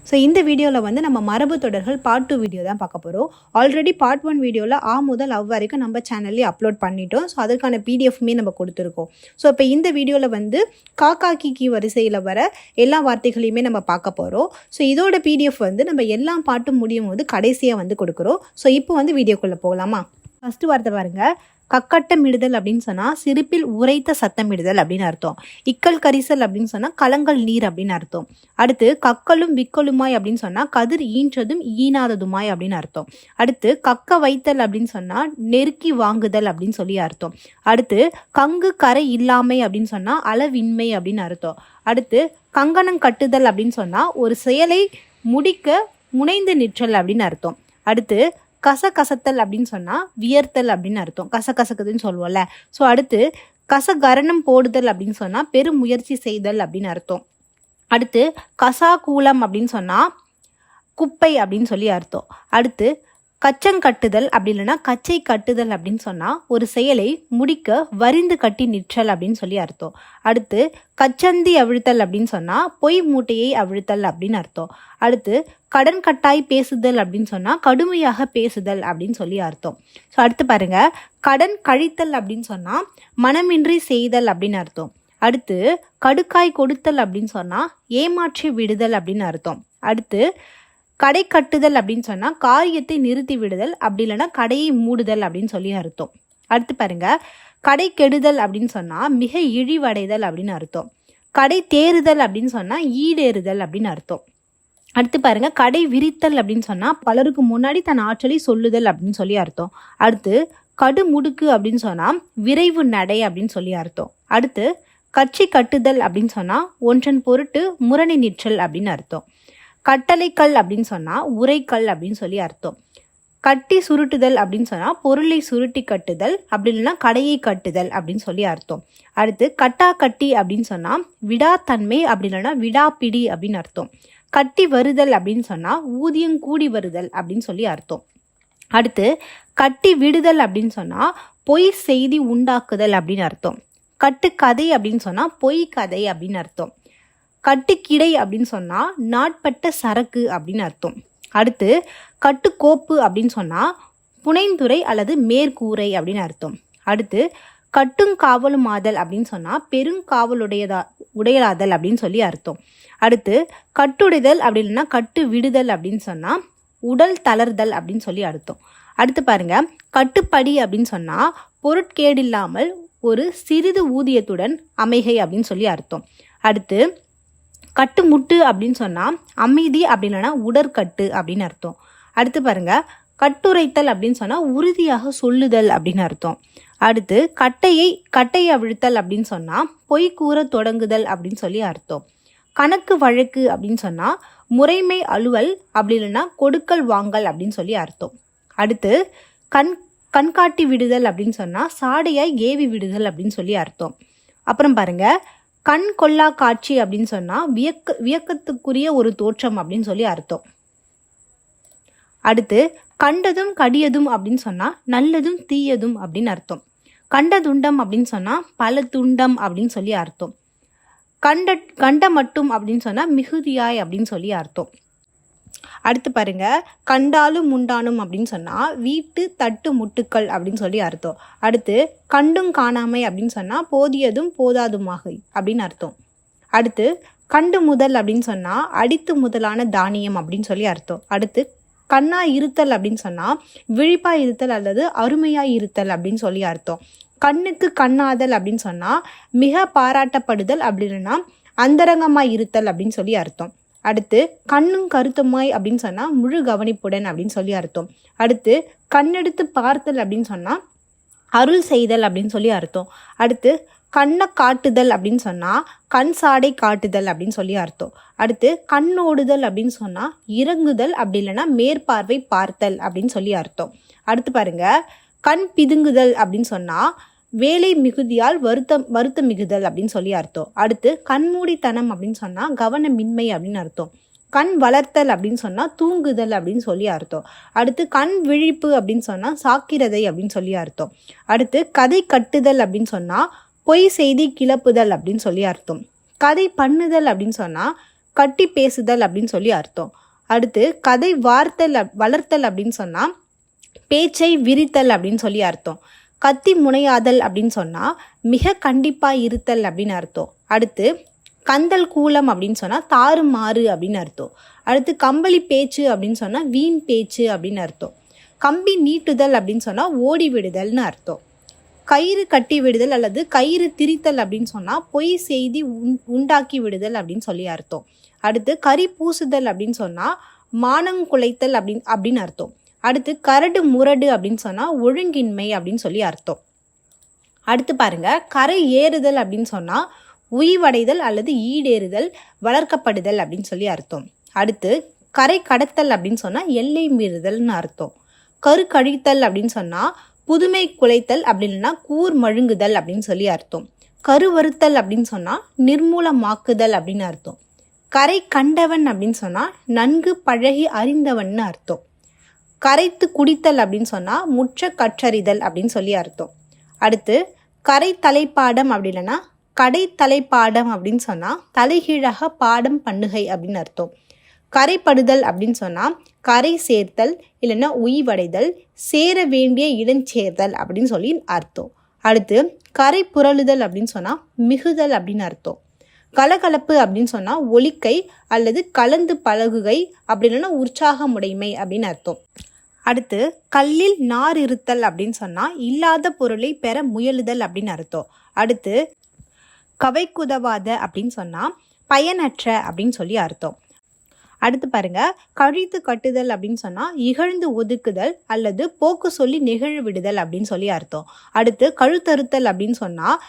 So இந்த வீடியோவில் வந்து நம்ம மரபு தொடர்கள் பார்ட் 2 வீடியோ தான் பார்க்க போகிறோம். ஆல்ரெடி பார்ட் 1 வீடியோவில் ஆ முதல் அவ் வரைக்கும் நம்ம சேனல்லே அப்லோட் பண்ணிட்டோம். ஸோ அதுக்கான பிடிஎஃப்மே நம்ம கொடுத்துருக்கோம். ஸோ இப்போ இந்த வீடியோவில் வந்து காக்கா கீக்கி வரிசையில் வர எல்லா வார்த்தைகளையுமே நம்ம பார்க்க போகிறோம். ஸோ இதோட பிடிஎஃப் வந்து நம்ம எல்லா பாட்டும் முடியும் போது கடைசியாக வந்து கொடுக்குறோம். ஸோ இப்போ வந்து வீடியோக்குள்ளே போகலாமா? ஃபஸ்ட்டு வார்த்தை பாருங்கள். கக்கட்டமிடுதல் அப்படின்னு சொன்னால் சிரிப்பில் உரைத்த சத்தமிடுதல் அப்படின்னு அர்த்தம். இக்கல் கரிசல் அப்படின்னு சொன்னால் கலங்கல் நீர் அப்படின்னு அர்த்தம். அடுத்து கக்கலும் விக்கலுமாய் அப்படின்னு சொன்னால் கதிர் ஈன்றதும் ஈனாததுமாய் அப்படின்னு அர்த்தம். அடுத்து கக்க வைத்தல் அப்படின்னு சொன்னால் நெருக்கி வாங்குதல் அப்படின்னு சொல்லி அர்த்தம். அடுத்து கங்கு கரை இல்லாமை அப்படின்னு சொன்னால் அளவின்மை அப்படின்னு அர்த்தம். அடுத்து கங்கணம் கட்டுதல் அப்படின்னு சொன்னால் ஒரு செயலை முடிக்க முனைந்து நிற்றல் அப்படின்னு அர்த்தம். அடுத்து கசகசத்தல் அப்படின்னு சொன்னால் வியர்த்தல் அப்படின்னு அர்த்தம். கசகசக்குதுன்னு சொல்லுவோம்ல. ஸோ அடுத்து கசகரணம் போடுதல் அப்படின்னு சொன்னால் பெரும் முயற்சி செய்தல் அப்படின்னு அர்த்தம். அடுத்து கசாகூலம் அப்படின்னு சொன்னால் குப்பை அப்படின்னு சொல்லி அர்த்தம். அடுத்து கச்சங்கட்டுதல் அப்படி இல்லைன்னா கச்சை கட்டுதல் அப்படின்னு சொன்னால் ஒரு செயலை முடிக்க வரிந்து கட்டி நிற்றல் அப்படின்னு சொல்லி அர்த்தம். அடுத்து கச்சந்தி அவிழ்த்தல் அப்படின்னு சொன்னால் பொய் மூட்டையை அவிழ்த்தல் அப்படின்னு அர்த்தம். அடுத்து கடன் கட்டாய் பேசுதல் அப்படின்னு சொன்னால் கடுமையாக பேசுதல் அப்படின்னு சொல்லி அர்த்தம். ஸோ அடுத்து பாருங்க, கடன் கழித்தல் அப்படின்னு சொன்னால் மனமின்றி செய்தல் அப்படின்னு அர்த்தம். அடுத்து கடுக்காய் கொடுத்தல் அப்படின்னு சொன்னால் ஏமாற்றி விடுதல் அப்படின்னு அர்த்தம். அடுத்து கடை கட்டுதல் அப்படின்னு சொன்னால் காரியத்தை நிறுத்தி விடுதல் அப்படி இல்லைன்னா கடையை மூடுதல் அப்படின்னு சொல்லி அர்த்தம். அடுத்து பாருங்க, கடை கெடுதல் அப்படின்னு சொன்னால் மிக இழிவடைதல் அப்படின்னு அர்த்தம். கடை தேறுதல் அப்படின்னு சொன்னால் ஈடேறுதல் அப்படின்னு அர்த்தம். அடுத்து பாருங்க, கடை விரித்தல் அப்படின்னு சொன்னால் பலருக்கு முன்னாடி தன் ஆற்றலை சொல்லுதல் அப்படின்னு சொல்லி அர்த்தம். அடுத்து கடு முடுக்கு அப்படின்னு சொன்னால் விரைவு நடை அப்படின்னு சொல்லி அர்த்தம். அடுத்து கட்சி கட்டுதல் அப்படின்னு சொன்னால் ஒன்றன் பொருட்டு முரணி நிற்றல் அப்படின்னு அர்த்தம். கட்டளைக்கல் அப்படின்னு சொன்னால் உரைக்கல் அப்படின்னு சொல்லி அர்த்தம். கட்டி சுருட்டுதல் அப்படின்னு சொன்னால் பொருளை சுருட்டி கட்டுதல் அப்படி இல்லைன்னா கடையை கட்டுதல் அப்படின்னு சொல்லி அர்த்தம். அடுத்து கட்டா கட்டி அப்படின்னு சொன்னால் விடாத்தன்மை அப்படி இல்லைன்னா விடாப்பிடி அப்படின்னு அர்த்தம். கட்டி வருதல் அப்படின்னு சொன்னால் ஊதியம் கூடி வருதல் அப்படின்னு சொல்லி அர்த்தம். அடுத்து கட்டி விடுதல் அப்படின்னு சொன்னால் பொய் செய்தி உண்டாக்குதல் அப்படின்னு அர்த்தம். கட்டுக்கதை அப்படின்னு சொன்னால் பொய் கதை அப்படின்னு அர்த்தம். கட்டுக்கிடை அப்படின்னு சொன்னால் நாட்பட்ட சரக்கு அப்படின்னு அர்த்தம். அடுத்து கட்டுக்கோப்பு அப்படின்னு சொன்னால் புனைந்துரை அல்லது மேற்கூரை அப்படின்னு அர்த்தம். அடுத்து கட்டுங்காவலுமாதல் அப்படின்னு சொன்னால் உடையலாதல் அப்படின்னு சொல்லி அர்த்தம். அடுத்து கட்டுடைதல் அப்படி இல்லைன்னா கட்டு விடுதல் அப்படின்னு சொன்னால் உடல் தளர்தல் அப்படின்னு சொல்லி அர்த்தம். அடுத்து பாருங்க, கட்டுப்படி அப்படின்னு சொன்னால் பொருட்கேடில்லாமல் ஒரு சிறிது ஊதியத்துடன் அமைகை அப்படின்னு சொல்லி அர்த்தம். அடுத்து கட்டுமுட்டு அப்படின்னு சொன்னால் அமைதி அப்படி இல்லைன்னா உடற்கட்டு அப்படின்னு அர்த்தம். அடுத்து பாருங்க, கட்டுரைத்தல் அப்படின்னு சொன்னால் உறுதியாக சொல்லுதல் அப்படின்னு அர்த்தம். அடுத்து கட்டையை அவிழ்த்தல் அப்படின்னு சொன்னால் பொய் கூற தொடங்குதல் அப்படின்னு சொல்லி அர்த்தம். கணக்கு வழக்கு அப்படின்னு சொன்னால் முறைமை அலுவல் அப்படி இல்லைன்னா கொடுக்கல் வாங்கல் அப்படின்னு சொல்லி அர்த்தம். அடுத்து கண்காட்டி விடுதல் அப்படின்னு சொன்னால் சாடையாய் ஏவி விடுதல் அப்படின்னு சொல்லி அர்த்தம். அப்புறம் பாருங்க, கண் கொள்ளா காட்சி அப்படின்னு சொன்னால் வியக்கத்துக்குரிய ஒரு தோற்றம் அப்படின்னு சொல்லி அர்த்தம். அடுத்து கண்டதும் கடியதும் அப்படின்னு சொன்னால் நல்லதும் தீயதும் அப்படின்னு அர்த்தம். கண்ட துண்டம் அப்படின்னு சொன்னால் பல துண்டம் அப்படின்னு சொல்லி அர்த்தம். கண்ட மட்டும் அப்படின்னு சொன்னால் மிகுதியாய் அப்படின்னு சொல்லி அர்த்தம். அடுத்து பாருங்க, கண்டாலும் முண்டானும் அப்படின்னு சொன்னால் வீட்டு தட்டு முட்டுக்கள் அப்படின்னு சொல்லி அர்த்தம். அடுத்து கண்டும் காணாமை அப்படின்னு சொன்னால் போதியதும் போதாதுமாக அப்படின்னு அர்த்தம். அடுத்து கண்டு முதல் அப்படின்னு சொன்னால் அடித்து முதலான தானியம் அப்படின்னு சொல்லி அர்த்தம். அடுத்து கண்ணா இருத்தல் அப்படின்னு சொன்னால் விழிப்பா இருத்தல் அல்லது அருமையாய் இருத்தல் அப்படின்னு சொல்லி அர்த்தம். கண்ணுக்கு கண்ணாதல் அப்படின்னு சொன்னால் மிக பாராட்டப்படுதல் அப்படி இல்லைன்னா அந்தரங்கமாய் இருத்தல் அப்படின்னு சொல்லி அர்த்தம். அடுத்து கண்ணும் கருத்துமாய் அப்படின்னு சொன்னால் முழு கவனிப்புடன் அப்படின்னு சொல்லி அர்த்தம். அடுத்து கண்ணெடுத்து பார்த்தல் அப்படின்னு சொன்னால் அருள் செய்தல் அப்படின்னு சொல்லி அர்த்தம். அடுத்து கண்ணை காட்டுதல் அப்படின்னு சொன்னால் கண் சாடை காட்டுதல் அப்படின்னு சொல்லி அர்த்தம். அடுத்து கண்ணோடுதல் அப்படின்னு சொன்னால் இறங்குதல் அப்படி இல்லைன்னா மேற்பார்வை பார்த்தல் அப்படின்னு சொல்லி அர்த்தம். அடுத்து பாருங்க, கண் பிதுங்குதல் அப்படின்னு சொன்னால் வேலை மிகுதியால் வருத்த மிகுதல் அப்படின்னு சொல்லி அர்த்தம். அடுத்து கண்மூடித்தனம் அப்படின்னு சொன்னால் கவனமின்மை அப்படின்னு அர்த்தம். கண் வளர்த்தல் அப்படின்னு சொன்னால் தூங்குதல் அப்படின்னு சொல்லி அர்த்தம். அடுத்து கண் விழிப்பு அப்படின்னு சொன்னால் சாக்கிரதை அப்படின்னு சொல்லி அர்த்தம். அடுத்து கதை கட்டுதல் அப்படின்னு சொன்னால் பொய் செய்தி கிளப்புதல் அப்படின்னு சொல்லி அர்த்தம். கதை பண்ணுதல் அப்படின்னு சொன்னால் கட்டி பேசுதல் அப்படின்னு சொல்லி அர்த்தம். அடுத்து கதை வளர்த்தல் அப்படின்னு சொன்னால் பேச்சை விரித்தல் அப்படின்னு சொல்லி அர்த்தம். கத்தி முனையாதல் அப்படின்னு சொன்னால் மிக கண்டிப்பாக இருத்தல் அப்படின்னு அர்த்தம். அடுத்து கந்தல் கூலம் அப்படின்னு சொன்னால் தாறுமாறு அப்படின்னு அர்த்தம். அடுத்து கம்பளி பேச்சு அப்படின்னு சொன்னால் வீண் பேச்சு அப்படின்னு அர்த்தம். கம்பி நீட்டுதல் அப்படின்னு சொன்னால் ஓடி விடுதல்னு அர்த்தம். கயிறு கட்டி விடுதல் அல்லது கயிறு திரித்தல் அப்படின்னு சொன்னால் பொய் செய்தி உண்டாக்கி விடுதல் அப்படின்னு சொல்லி அர்த்தம். அடுத்து கரி பூசுதல் அப்படின்னு சொன்னால் மானங்குலைத்தல் அப்படின்னு அர்த்தம். அடுத்து கரடு முரடு அப்படின்னு சொன்னால் ஒழுங்கின்மை அப்படின்னு சொல்லி அர்த்தம். அடுத்து பாருங்க, கரை ஏறுதல் அப்படின்னு சொன்னால் உய்வடைதல் அல்லது ஈடேறுதல், வளர்க்கப்படுதல் அப்படின்னு சொல்லி அர்த்தம். அடுத்து கரை கடத்தல் அப்படின்னு சொன்னால் எல்லை மீறுதல்னு அர்த்தம். கரு கழித்தல் அப்படின்னு சொன்னால் புதுமை குலைத்தல் அப்படி இல்லைன்னா கூர் மழுங்குதல் அப்படின்னு சொல்லி அர்த்தம். கருவறுத்தல் அப்படின்னு சொன்னால் நிர்மூலமாக்குதல் அப்படின்னு அர்த்தம். கரை கண்டவன் அப்படின்னு சொன்னால் நன்கு பழகி அறிந்தவன்னு அர்த்தம். கரைத்து குடித்தல் அப்படின்னு சொன்னால் முற்ற கற்றறிதல் அப்படின்னு சொல்லி அர்த்தம். அடுத்து கரை தலைப்பாடம் அப்படி இல்லைன்னா கடை தலைப்பாடம் அப்படின்னு சொன்னால் தலைகீழாக பாடம் பண்ணுகை அப்படின்னு அர்த்தம். கரைப்படுதல் அப்படின்னு சொன்னால் கரை சேர்த்தல் இல்லைன்னா உய்வடைதல், சேர வேண்டிய இடஞ்சேர்தல் அப்படின்னு சொல்லி அர்த்தம். அடுத்து கரை புரளுதல் அப்படின்னு சொன்னால் மிகுதல் அப்படின்னு அர்த்தம். கலகலப்பு அப்படின்னு சொன்னால் ஒலிக்கை அல்லது கலந்து பழகுகை அப்படி இல்லைன்னா உற்சாகமுடைமை அப்படின்னு அர்த்தம். அடுத்து கல்லில் நார் இருத்தல் அப்படின்னு சொன்னால் இல்லாத பொருளை பெற முயலுதல் அப்படின்னு அர்த்தம். அடுத்து கவைக்குதவாத அப்படின்னு சொன்னால் பயனற்ற அப்படின்னு சொல்லி அர்த்தம். அடுத்து பாருங்க, கழித்து கட்டுதல் அப்படின்னு சொன்னால் இகழ்ந்து ஒதுக்குதல் அல்லது போக்கு சொல்லி நெகிழ விடுதல் அப்படின்னு சொல்லி அர்த்தம். அடுத்து கழுத்தறுத்தல் அப்படின்னு சொன்னால்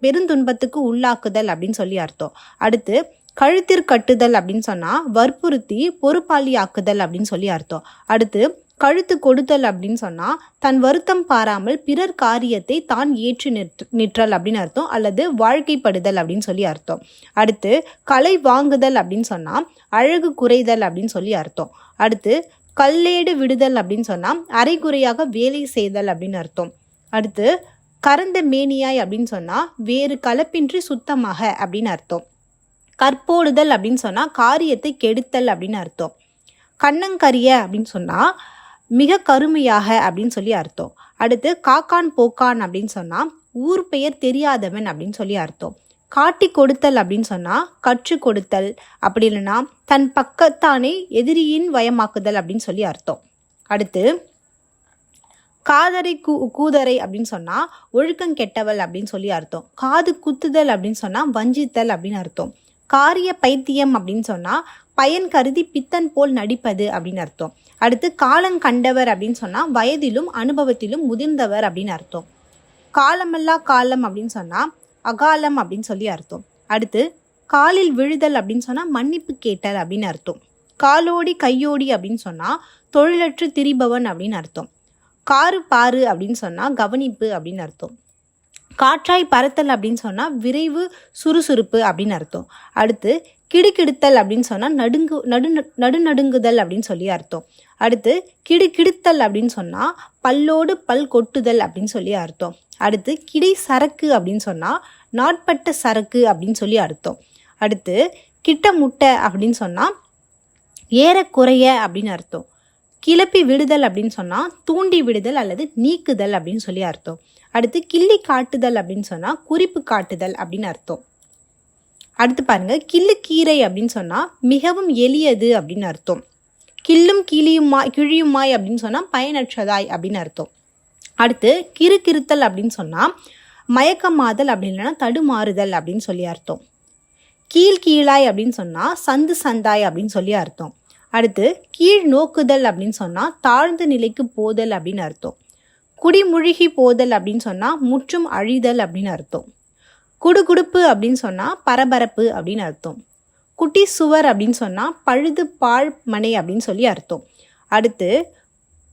பெருந்துன்பத்துக்கு உள்ளாக்குதல் அப்படின்னு சொல்லி அர்த்தம். அடுத்து கழுத்திற்கட்டுதல் அப்படின்னு சொன்னால் வற்புறுத்தி பொறுப்பாளியாக்குதல் அப்படின்னு சொல்லி அர்த்தம். அடுத்து கழுத்து கொடுத்தல் அப்படின்னு சொன்னால் தன் வருத்தம் பாராமல் பிறர் காரியத்தை தான் ஏற்று நிற்றல் அப்படின்னு அர்த்தம், அல்லது வாழ்க்கைப்படுதல் அப்படின்னு சொல்லி அர்த்தம். அடுத்து களை வாங்குதல் அப்படின்னு சொன்னால் அழகு குறைதல் அப்படின்னு சொல்லி அர்த்தம். அடுத்து கல்லேடு விடுதல் அப்படின்னு சொன்னால் அரைகுறையாக வேலை செய்தல் அப்படின்னு அர்த்தம். அடுத்து கறந்த மேனியாய் அப்படின்னு சொன்னால் வேறு கலப்பின்றி சுத்தமாக அப்படின்னு அர்த்தம். கற்போடுதல் அப்படின்னு சொன்னால் காரியத்தை கெடுத்தல் அப்படின்னு அர்த்தம். கண்ணங்கரிய அப்படின்னு சொன்னால் மிக கருமையாக அப்படின்னு சொல்லி அர்த்தம். அடுத்து காக்கான் போக்கான் அப்படின்னு சொன்னால் ஊர் பெயர் தெரியாதவன் அப்படின்னு சொல்லி அர்த்தம். காட்டி கொடுத்தல் அப்படின்னு சொன்னால் கற்றுக் கொடுத்தல் அப்படி இல்லைன்னா தன் பக்கத்தானே எதிரியின் வயமாக்குதல் அப்படின்னு சொல்லி அர்த்தம். அடுத்து காதரை கூதரை அப்படின்னு சொன்னால் ஒழுக்கம் கெட்டவள் அப்படின்னு சொல்லி அர்த்தம். காது குத்துதல் அப்படின்னு சொன்னால் வஞ்சித்தல் அப்படின்னு அர்த்தம். காரிய பைத்தியம் அப்படின்னு சொன்னால் பயன் கருதி பித்தன் போல் நடிப்பது அப்படின்னு அர்த்தம். அடுத்து காலங்கண்டவர் அப்படின்னு சொன்னால் வயதிலும் அனுபவத்திலும் முதிர்ந்தவர் அப்படின்னு அர்த்தம். காலமல்லா காலம் அப்படின்னு சொன்னால் அகாலம் அப்படின்னு சொல்லி அர்த்தம். அடுத்து காலில் விழுதல் அப்படின்னு சொன்னால் மன்னிப்பு கேட்டல் அப்படின்னு அர்த்தம். காலோடி கையோடி அப்படின்னு சொன்னால் தொழிலற்று திரிபவன் அப்படின்னு அர்த்தம். காரு பாரு அப்படின்னு சொன்னால் கவனிப்பு அப்படின்னு அர்த்தம். காற்றாய் பறத்தல் அப்படின்னு சொன்னால் விரைவு சுறுசுறுப்பு அப்படின்னு அர்த்தம். அடுத்து கிடுக்கிடுத்தல் அப்படின்னு சொன்னால் நடுநடுங்குதல் அப்படின்னு சொல்லி அர்த்தம். அடுத்து கிடுக்கிடுத்தல் அப்படின்னு சொன்னால் பல்லோடு பல் கொட்டுதல் அப்படின்னு சொல்லி அர்த்தம். அடுத்து கிடை சரக்கு அப்படின்னு சொன்னால் நாட்பட்ட சரக்கு அப்படின்னு சொல்லி அர்த்தம். அடுத்து கிட்ட முட்டை அப்படின்னு சொன்னால் ஏறக்குறைய அப்படின்னு அர்த்தம். கிளப்பி விடுதல் அப்படின்னு சொன்னால் தூண்டி விடுதல் அல்லது நீக்குதல் அப்படின்னு சொல்லி அர்த்தம். அடுத்து கிள்ளி காட்டுதல் அப்படின்னு சொன்னால் குறிப்பு காட்டுதல் அப்படின்னு அர்த்தம். அடுத்து பாருங்க, கிள்ளு கீரை அப்படின்னு சொன்னால் மிகவும் எளியது அப்படின்னு அர்த்தம். கிள்ளும் கிழியுமாய் அப்படின்னு சொன்னால் பயனற்றதாய் அப்படின்னு அர்த்தம். அடுத்து கிறுக்கிறுத்தல் அப்படின்னு சொன்னால் மயக்கமாதல் அப்படி இல்லைன்னா தடுமாறுதல் அப்படின்னு சொல்லி அர்த்தம். கீழாய் அப்படின்னு சொன்னால் சந்தாய் அப்படின்னு சொல்லி அர்த்தம். அடுத்து கீழ் நோக்குதல் அப்படின்னு சொன்னால் தாழ்ந்த நிலைக்கு போதல் அப்படின்னு அர்த்தம். குடிமுழுகி போதல் அப்படின்னு சொன்னால் முற்றும் அழிதல் அப்படின்னு அர்த்தம். குடுகுடுப்பு அப்படின்னு சொன்னால் பரபரப்பு அப்படின்னு அர்த்தம். குட்டி சுவர் அப்படின்னு சொன்னால் பழுது பாழ் மனை அப்படின்னு சொல்லி அர்த்தம். அடுத்து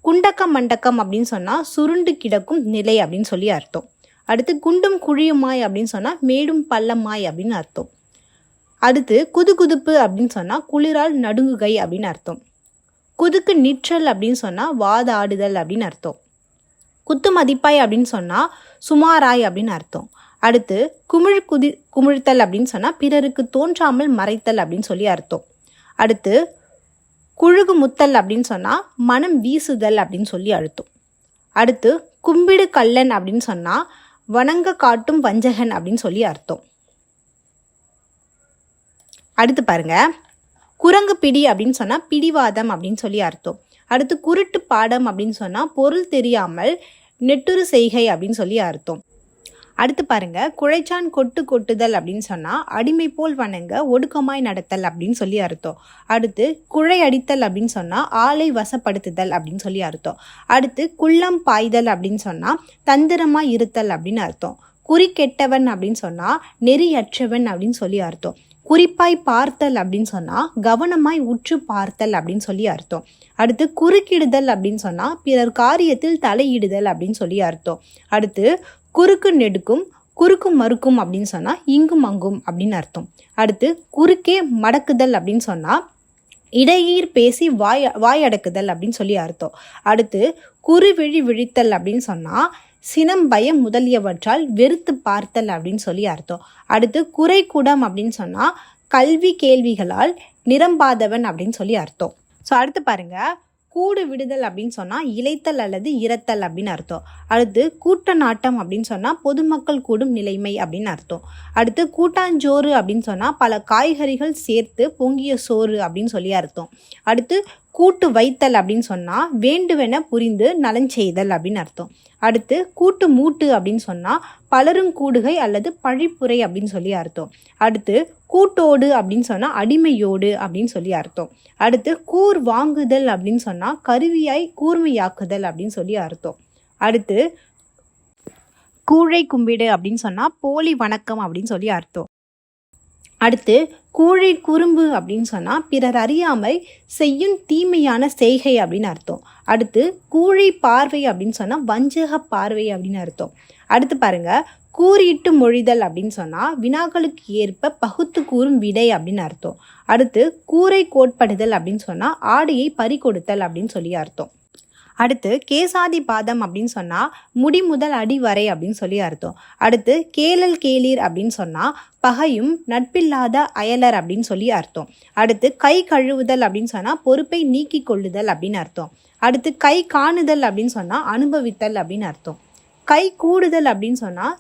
குண்டக்கம் மண்டக்கம் அப்படின்னு சொன்னால் சுருண்டு கிடக்கும் நிலை அப்படின்னு சொல்லி அர்த்தம். அடுத்து குண்டும் குழியுமாய் அப்படின்னு சொன்னால் மேடும் பள்ளமாய் அப்படின்னு அர்த்தம். அடுத்து குதுகுதுப்பு அப்படின்னு சொன்னால் குளிரால் நடுங்குகை அப்படின்னு அர்த்தம். குதுக்கு நிற்றல் அப்படின்னு சொன்னால் வாதாடுதல் அப்படின்னு அர்த்தம். குத்து மதிப்பாய் அப்படின்னு சொன்னால் சுமாராய் அப்படின்னு அர்த்தம். அடுத்து குமிழ்த்தல் அப்படின்னு சொன்னால் பிறருக்கு தோன்றாமல் மறைத்தல் அப்படின்னு சொல்லி அர்த்தம். அடுத்து குழுகு முத்தல் அப்படின்னு சொன்னால் மனம் வீசுதல் அப்படின்னு சொல்லி அர்த்தம். அடுத்து கும்பிடு கள்ளன் அப்படின்னு சொன்னால் வணங்க காட்டும் வஞ்சகன் அப்படின்னு சொல்லி அர்த்தம். அடுத்து பாருங்க, குரங்கு பிடி அப்படின்னு சொன்னால் பிடிவாதம் அப்படின்னு சொல்லி அர்த்தம். அடுத்து குருட்டு பாடம் அப்படின்னு சொன்னால் பொருள் தெரியாமல் நெட்டுரு செய்கை அப்படின்னு சொல்லி அர்த்தம். அடுத்து பாருங்க, குழைச்சான் கொட்டுதல் அப்படின்னு சொன்னால் அடிமை போல் வணங்க ஒடுக்கமாய் நடத்தல் அப்படின்னு சொல்லி அர்த்தம். அடுத்து குழை அடித்தல் அப்படின்னு சொன்னால் ஆளை வசப்படுத்துதல் அப்படின்னு சொல்லி அர்த்தம். அடுத்து குள்ளம் பாய்தல் அப்படின்னு சொன்னால் தந்திரமாய் இருத்தல் அப்படின்னு அர்த்தம். குறி கெட்டவன் அப்படின்னு சொன்னால் நெறியற்றவன் அப்படின்னு சொல்லி அர்த்தம். குறிப்பாய் பார்த்தல் அப்படின்னு சொன்னால் கவனமாய் உற்று பார்த்தல் அப்படின்னு சொல்லி அர்த்தம். அடுத்து குறுக்கிடுதல் அப்படின்னு சொன்னால் பிறர் காரியத்தில் தலையிடுதல் அப்படின்னு சொல்லி அர்த்தம். அடுத்து குறுக்கு நெடுக்கும் குறுக்கு மறுக்கும் அப்படின்னு சொன்னால் இங்கும் அங்கும் அப்படின்னு அர்த்தம். அடுத்து குறுக்கே மடக்குதல் அப்படின்னு சொன்னால் இடையீர் பேசி வாயடக்குதல் அப்படின்னு சொல்லி அர்த்தம். அடுத்து குறுவிழி விழித்தல் அப்படின்னு சொன்னால் சினம் பயம் முதலியவற்றால் வெறுத்து பார்த்தல் அப்படின்னு சொல்லி அர்த்தம். அடுத்து குறைக்குடம் அப்படின்னு சொன்னால் கல்வி கேள்விகளால் நிரம்பாதவன் அப்படின்னு சொல்லி அர்த்தம். ஸோ அடுத்து பாருங்க, கூடு விடுதல் அப்படின்னு சொன்னால் இளைத்தல் அல்லது இறத்தல் அப்படின்னு அர்த்தம். அடுத்து கூட்ட நாட்டம் அப்படின்னு சொன்னால் பொதுமக்கள் கூடும் நிலைமை அப்படின்னு அர்த்தம். அடுத்து கூட்டாஞ்சோறு அப்படின்னு சொன்னால் பல காய்கறிகள் சேர்த்து பொங்கிய சோறு அப்படின்னு சொல்லி அர்த்தம். அடுத்து கூட்டு வைத்தல் அப்படின்னு சொன்னால் வேண்டுவென புரிந்து நலஞ்செய்தல் அப்படின்னு அர்த்தம். அடுத்து கூட்டு மூட்டு அப்படின்னு சொன்னால் பலருங்கூடுகை அல்லது பழிப்புரை அப்படின்னு சொல்லி அர்த்தம். அடுத்து கூட்டோடு அப்படின்னு சொன்னால் அடிமையோடு அப்படின்னு சொல்லி அர்த்தம். அடுத்து கூர் வாங்குதல் அப்படின்னு சொன்னால் கருவியாய் கூர்மையாக்குதல் அப்படின்னு சொல்லி அர்த்தம். அடுத்து கூழை கும்பிடு அப்படின்னு சொன்னால் போலி வணக்கம் அப்படின்னு சொல்லி அர்த்தம். அடுத்து கூழை குறும்பு அப்படின்னு சொன்னால் பிறர் அறியாமல் செய்யும் தீமையான செய்கை அப்படின்னு அர்த்தம். அடுத்து கூழை பார்வை அப்படின்னு சொன்னால் வஞ்சக பார்வை அப்படின்னு அர்த்தம். அடுத்து பாருங்க, கூறிட்டு மொழிதல் அப்படின்னு சொன்னால் வினாக்களுக்கு ஏற்ப பகுத்து கூறும் விடை அப்படின்னு அர்த்தம். அடுத்து கூரை கோட்படுதல் அப்படின்னு சொன்னால் ஆடையை பறிகொடுத்தல் அப்படின்னு சொல்லி அர்த்தம். அடுத்து கேசாதி பாதம் அப்படின்னு சொன்னால் முடி முதல் அடி வரை அப்படின்னு சொல்லி அர்த்தம். அடுத்து கேளல் கேளீர் அப்படின்னு சொன்னால் பகையும் நட்பில்லாத அயலர் அப்படின்னு சொல்லி அர்த்தம். அடுத்து கை கழுவுதல் அப்படின்னு சொன்னால் பொறுப்பை நீக்கி கொள்ளுதல் அப்படின்னு அர்த்தம். அடுத்து கை காணுதல் அப்படின்னு சொன்னால் அனுபவித்தல் அப்படின்னு அர்த்தம். கை கூடுதல் அப்படின்னு சொன்னால்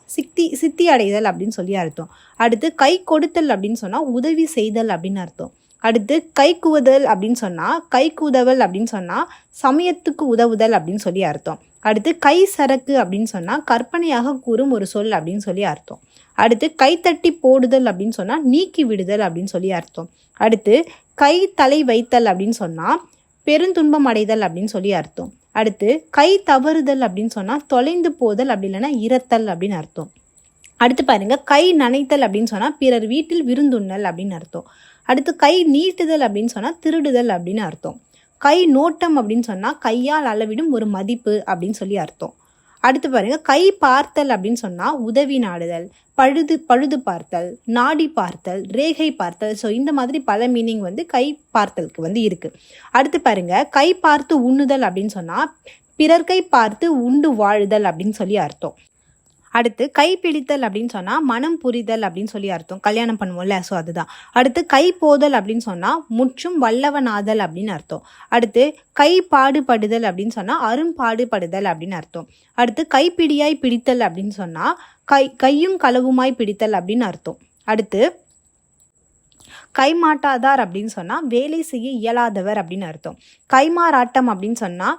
சித்தி அடைதல் அப்படின்னு சொல்லி அர்த்தம். அடுத்து கை கொடுத்தல் அப்படின்னு சொன்னால் உதவி செய்தல் அப்படின்னு அர்த்தம். அடுத்து கைக்குவதல் அப்படின்னு சொன்னால் கைக்குதவல் அப்படின்னு சொன்னால் சமயத்துக்கு உதவுதல் அப்படின்னு சொல்லி அர்த்தம். அடுத்து கை சரக்கு அப்படின்னு சொன்னால் கற்பனையாக கூறும் ஒரு சொல் அப்படின்னு சொல்லி அர்த்தம். அடுத்து கைத்தட்டி போடுதல் அப்படின்னு சொன்னால் நீக்கி விடுதல் அப்படின்னு சொல்லி அர்த்தம். அடுத்து கை தலை வைத்தல் அப்படின்னு சொன்னால் பெருந்துன்பம் அடைதல் அப்படின்னு சொல்லி அர்த்தம். அடுத்து கை தவறுதல் அப்படின்னு சொன்னால் தொலைந்து போதல் அப்படி இல்லைன்னா இறத்தல் அப்படின்னு அர்த்தம். அடுத்து பாருங்க, கை நனைத்தல் அப்படின்னு சொன்னால் பிறர் வீட்டில் விருந்துண்ணல் அப்படின்னு அர்த்தம். அடுத்து கை நீட்டுதல் அப்படின்னு சொன்னால் திருடுதல் அப்படின்னு அர்த்தம். கை நோட்டம் அப்படின்னு சொன்னால் கையால் அளவிடும் ஒரு மதிப்பு அப்படின்னு சொல்லி அர்த்தம். அடுத்து பாருங்க, கை பார்த்தல் அப்படின்னு சொன்னால் உதவி நாடுதல், பழுது பார்த்தல், நாடி பார்த்தல், ரேகை பார்த்தல். ஸோ இந்த மாதிரி பல மீனிங் கை பார்த்தலுக்கு இருக்குது. அடுத்து பாருங்க, கை பார்த்து உண்ணுதல் அப்படின்னு சொன்னால் பிறர் கை பார்த்து உண்டு வாழுதல் அப்படின்னு சொல்லி அர்த்தம். அடுத்து கை பிடித்தல் அப்படின்னு சொன்னால் மனம் புரிதல் அப்படின்னு சொல்லி அர்த்தம். கல்யாணம் பண்ணுவோம்ல, ஸோ அதுதான். அடுத்து கை போதல் அப்படின்னு சொன்னால் முற்றும் வல்லவனாதல் அப்படின்னு அர்த்தம். அடுத்து கை பாடுபடுதல் அப்படின்னு சொன்னால் அரும்பாடுபடுதல் அப்படின்னு அர்த்தம். அடுத்து கைப்பிடியாய் பிடித்தல் அப்படின்னு சொன்னால் கையும் களவுமாய் பிடித்தல் அப்படின்னு அர்த்தம். அடுத்து கைமாட்டாதார் அப்படின்னு சொன்னால் வேலை செய்ய இயலாதவர் அப்படின்னு அர்த்தம். கைமாறாட்டம் அப்படின்னு சொன்னால்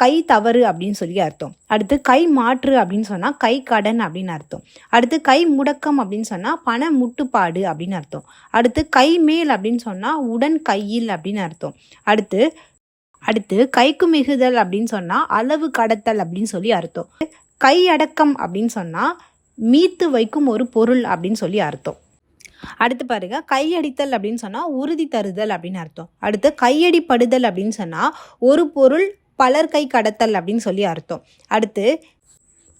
கை தவறு அப்படின்னு சொல்லி அர்த்தம். அடுத்து கை மாற்று அப்படின்னு சொன்னால் கை கடன் அப்படின்னு அர்த்தம். அடுத்து கை முடக்கம் அப்படின்னு சொன்னால் பண முட்டுப்பாடு அப்படின்னு அர்த்தம். அடுத்து கை மேல் அப்படின்னு சொன்னால் உடன் கையில் அப்படின்னு அர்த்தம். அடுத்து கைக்கு மிகுதல் அப்படின்னு சொன்னால் அளவு கடத்தல் அப்படின்னு சொல்லி அர்த்தம். கை அடக்கம் அப்படின்னு சொன்னால் மீத்து வைக்கும் ஒரு பொருள் அப்படின்னு சொல்லி அர்த்தம். அடுத்து பாருங்க, கையடித்தல் அப்படின்னு சொன்னால் உறுதி தருதல் அப்படின்னு அர்த்தம். அடுத்து கையடிப்படுதல் அப்படின்னு சொன்னால் ஒரு பொருள் பலர் கை கடத்தல் அப்படின்னு சொல்லி அர்த்தம். அடுத்து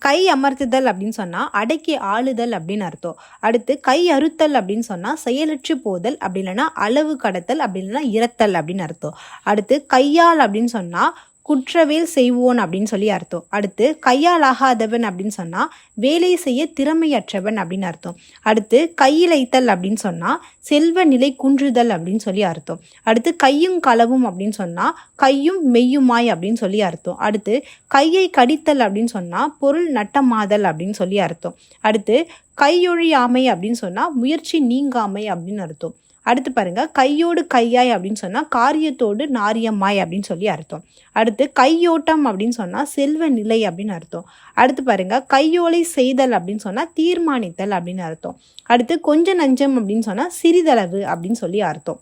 கை அமர்த்துதல் அப்படின்னு சொன்னால் அடக்கி ஆளுதல் அப்படின்னு அர்த்தம். அடுத்து கை அறுத்தல் அப்படின்னு சொன்னால் செயலற்று போதல் அப்படி இல்லைன்னா அளவு கடத்தல் அப்படி இல்லைன்னா இறத்தல் அப்படின்னு அர்த்தம். அடுத்து கையால் அப்படின்னு சொன்னால் குற்றவேல் செய்வோன் அப்படின்னு சொல்லி அர்த்தம். அடுத்து கையால் ஆகாதவன் அப்படின்னு சொன்னால் வேலை செய்ய திறமையற்றவன் அப்படின்னு அர்த்தம். அடுத்து கையிழைத்தல் அப்படின்னு சொன்னால் செல்வ நிலை குன்றுதல் அப்படின்னு சொல்லி அர்த்தம். அடுத்து கையும் களவும் அப்படின்னு சொன்னால் கையும் மெய்யுமாய் அப்படின்னு சொல்லி அர்த்தம். அடுத்து கையை கடித்தல் அப்படின்னு சொன்னால் பொருள் நட்டமாதல் அப்படின்னு சொல்லி அர்த்தம். அடுத்து கையொழியாமை அப்படின்னு சொன்னால் முயற்சி நீங்காமை அப்படின்னு அர்த்தம். அடுத்து பாருங்க, கையோடு கையாய் அப்படின்னு சொன்னால் காரியத்தோடு நாரியமாய் அப்படின்னு சொல்லி அர்த்தம். அடுத்து கையோட்டம் அப்படின்னு சொன்னால் செல்வ நிலை அப்படின்னு அர்த்தம். அடுத்து பாருங்க, கையோலை செய்தல் அப்படின்னு சொன்னால் தீர்மானித்தல் அப்படின்னு அர்த்தம். அடுத்து கொஞ்ச நஞ்சம் அப்படின்னு சொன்னால் சிறிதளவு அப்படின்னு சொல்லி அர்த்தம்.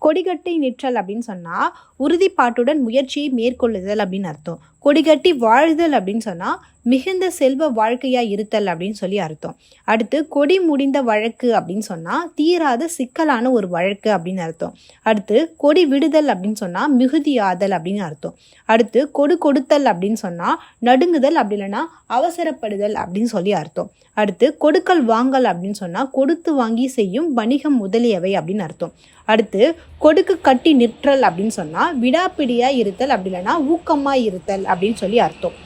கொடிகட்டி நிற்றல் அப்படின்னு சொன்னால் உறுதிப்பாட்டுடன் முயற்சியை மேற்கொள்ளுதல் அப்படின்னு அர்த்தம். கொடிகட்டி வாழ்தல் அப்படின்னு சொன்னால் மிகுந்த செல்வ வாழ்க்கையாக இருத்தல் அப்படின்னு சொல்லி அர்த்தம். அடுத்து கொடி முடிந்த வழக்கு அப்படின்னு சொன்னால் தீராத சிக்கலான ஒரு வழக்கு அப்படின்னு அர்த்தம். அடுத்து கொடி விடுதல் அப்படின்னு சொன்னால் மிகுதியாதல் அப்படின்னு அர்த்தம். அடுத்து கொடுத்தல் அப்படின்னு சொன்னால் நடுங்குதல் அப்படி இல்லைன்னா அவசரப்படுதல் அப்படின்னு சொல்லி அர்த்தம். அடுத்து கொடுக்கல் வாங்கல் அப்படின்னு சொன்னால் கொடுத்து வாங்கி செய்யும் வணிகம் முதலியவை அப்படின்னு அர்த்தம். அடுத்து கொடுக்கு கட்டி நிற்றல் அப்படின்னு சொன்னால் விடாப்பிடியாக இருத்தல் அப்படி இல்லைன்னா ஊக்கமாக இருத்தல் அப்படின்னு சொல்லி அர்த்தம்.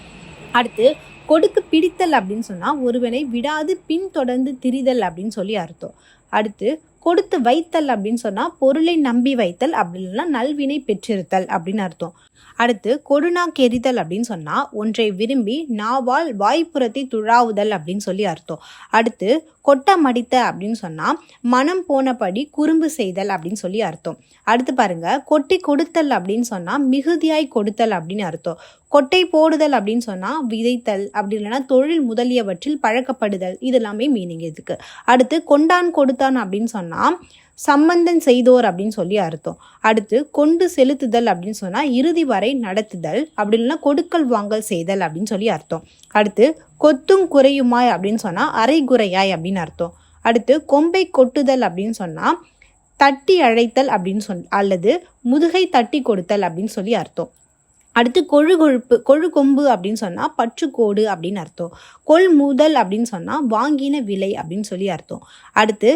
அடுத்து கொடுக்கு பிடித்தல் அப்படின்னு சொன்னால் ஒருவனை விடாது பின்தொடர்ந்து திரிதல் அப்படின்னு சொல்லி அர்த்தம். அடுத்து கொடுத்து வைத்தல் அப்படின்னு சொன்னால் பொருளை நம்பி வைத்தல் அப்படி இல்லைன்னா நல்வினை பெற்றிருத்தல் அப்படின்னு அர்த்தம். அடுத்து கொடுநாக்கெறிதல் அப்படின்னு சொன்னால் ஒன்றை விரும்பி நாவால் வாய்ப்புறத்தை துழாவுதல் அப்படின்னு சொல்லி அர்த்தம். அடுத்து கொட்ட மடித்த அப்படின்னு சொன்னால் மனம் போனபடி குறும்பு செய்தல் அப்படின்னு சொல்லி அர்த்தம். அடுத்து பாருங்க, கொட்டி கொடுத்தல் அப்படின்னு சொன்னால் மிகுதியாய் கொடுத்தல் அப்படின்னு அர்த்தம். கொட்டை போடுதல் அப்படின்னு சொன்னால் விதைத்தல் அப்படி இல்லைன்னா தொழில் முதலியவற்றில் பழக்கப்படுதல், இது எல்லாமே மீனிங் இதுக்கு. அடுத்து கொண்டான் கொடுத்தான் அப்படின்னு சொன்னால் சம்பந்தம் செய்தோர் அப்படின்னு சொல்லி அர்த்தம். அடுத்து கொண்டு செலுத்துதல் அப்படின்னு சொன்னால் இறுதி வரை நடத்துதல் அப்படி இல்லைன்னா கொடுக்கல் வாங்கல் செய்தல் அப்படின்னு சொல்லி அர்த்தம். அடுத்து கொத்தும் குறையுமாய் அப்படின்னு சொன்னால் அரைகுறையாய் அப்படின்னு அர்த்தம். அடுத்து கொம்பை கொட்டுதல் அப்படின்னு சொன்னால் தட்டி அழைத்தல் அப்படின்னு அல்லது முதுகை தட்டி கொடுத்தல் அப்படின்னு சொல்லி அர்த்தம். அடுத்து கொழுகொம்பு அப்படின்னு சொன்னால் பற்றுக்கோடு அப்படின்னு அர்த்தம். கொள்முதல் அப்படின்னு சொன்னால் வாங்கின விலை அப்படின்னு சொல்லி அர்த்தம். அடுத்து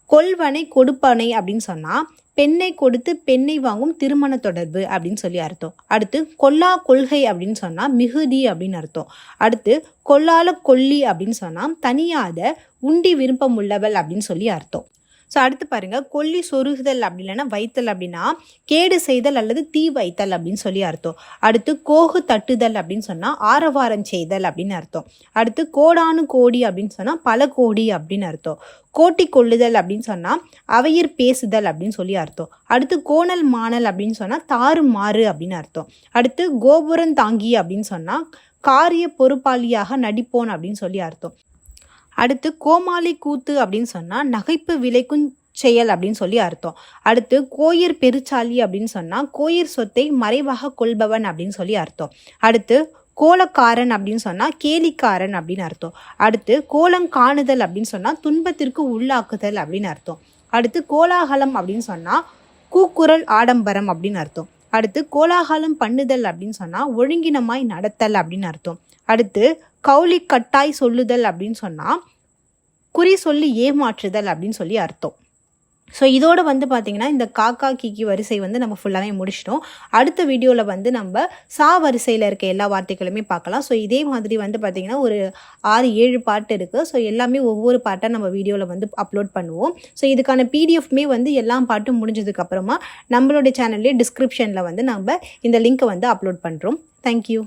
கொள்வனை கொடுப்பனை அப்படின்னு சொன்னால் பெண்ணை கொடுத்து பெண்ணை வாங்கும் திருமண தொடர்பு அப்படின்னு சொல்லி அர்த்தம். அடுத்து கொல்லா கொள்கை அப்படின்னு சொன்னால் மிகுதி அப்படின்னு அர்த்தம். அடுத்து கொல்லால கொல்லி அப்படின்னு சொன்னால் தனியாத உண்டி விருப்பம் உள்ளவள் அப்படின்னு சொல்லி அர்த்தம். ஸோ அடுத்து பாருங்க, கொல்லி சொருகுதல் அப்படி இல்லைன்னா வைத்தல் அப்படின்னா கேடு செய்தல் அல்லது தீ வைத்தல் அப்படின்னு சொல்லி அர்த்தம். அடுத்து கோகு தட்டுதல் அப்படின்னு சொன்னால் ஆரவாரம் செய்தல் அப்படின்னு அர்த்தம். அடுத்து கோடானு கோடி அப்படின்னு சொன்னால் பல கோடி அப்படின்னு அர்த்தம். கோட்டி கொள்ளுதல் அப்படின்னு சொன்னால் அவையர் பேசுதல் அப்படின்னு சொல்லி அர்த்தம். அடுத்து கோணல் மாணல் அப்படின்னு சொன்னால் தாறு மாறு அப்படின்னு அர்த்தம். அடுத்து கோபுரம் தாங்கி அப்படின்னு சொன்னால் காரிய பொறுப்பாளியாக நடிப்போன் அப்படின்னு சொல்லி அர்த்தம். அடுத்து கோமாளி கூத்து அப்படின்னு சொன்னால் நகைப்பு விலைக்கும் செயல் அப்படின்னு சொல்லி அர்த்தம். அடுத்து கோயிர் பெருச்சாலி அப்படின்னு சொன்னால் கோயிர் சொத்தை மறைவாக கொள்பவன் அப்படின்னு சொல்லி அர்த்தம். அடுத்து கோலக்காரன் அப்படின்னு சொன்னால் கேலிக்காரன் அப்படின்னு அர்த்தம். அடுத்து கோலங்காணுதல் அப்படின்னு சொன்னால் துன்பத்திற்கு உள்ளாக்குதல் அப்படின்னு அர்த்தம். அடுத்து கோலாகலம் அப்படின்னு சொன்னால் கூக்குரல் ஆடம்பரம் அப்படின்னு அர்த்தம். அடுத்து கோலாகலம் பண்ணுதல் அப்படின்னு சொன்னால் ஒழுங்கினமாய் நடத்தல் அப்படின்னு அர்த்தம். அடுத்து கௌலி கட்டாய் சொல்லுதல் அப்படின்னு சொன்னால் குறி சொல்லி ஏமாற்றுதல் அப்படின்னு சொல்லி அர்த்தம். ஸோ இதோட பார்த்திங்கன்னா இந்த காக்கா கிக்கி வரிசை நம்ம ஃபுல்லாகவே முடிச்சிட்டோம். அடுத்த வீடியோவில் நம்ம சா வரிசையில் இருக்க எல்லா வார்த்தைகளுமே பார்க்கலாம். ஸோ இதே மாதிரி பார்த்திங்கன்னா ஒரு 6-7 பாட்டு இருக்குது. ஸோ எல்லாமே ஒவ்வொரு பாட்டாக நம்ம வீடியோவில் அப்லோட் பண்ணுவோம். ஸோ இதுக்கான பிடிஎஃப்மே எல்லா பாட்டும் முடிஞ்சதுக்கப்புறமா நம்மளுடைய சேனல்லே டிஸ்கிரிப்ஷனில் நம்ம இந்த லிங்க்கை அப்லோட் பண்ணுறோம். தேங்க்யூ.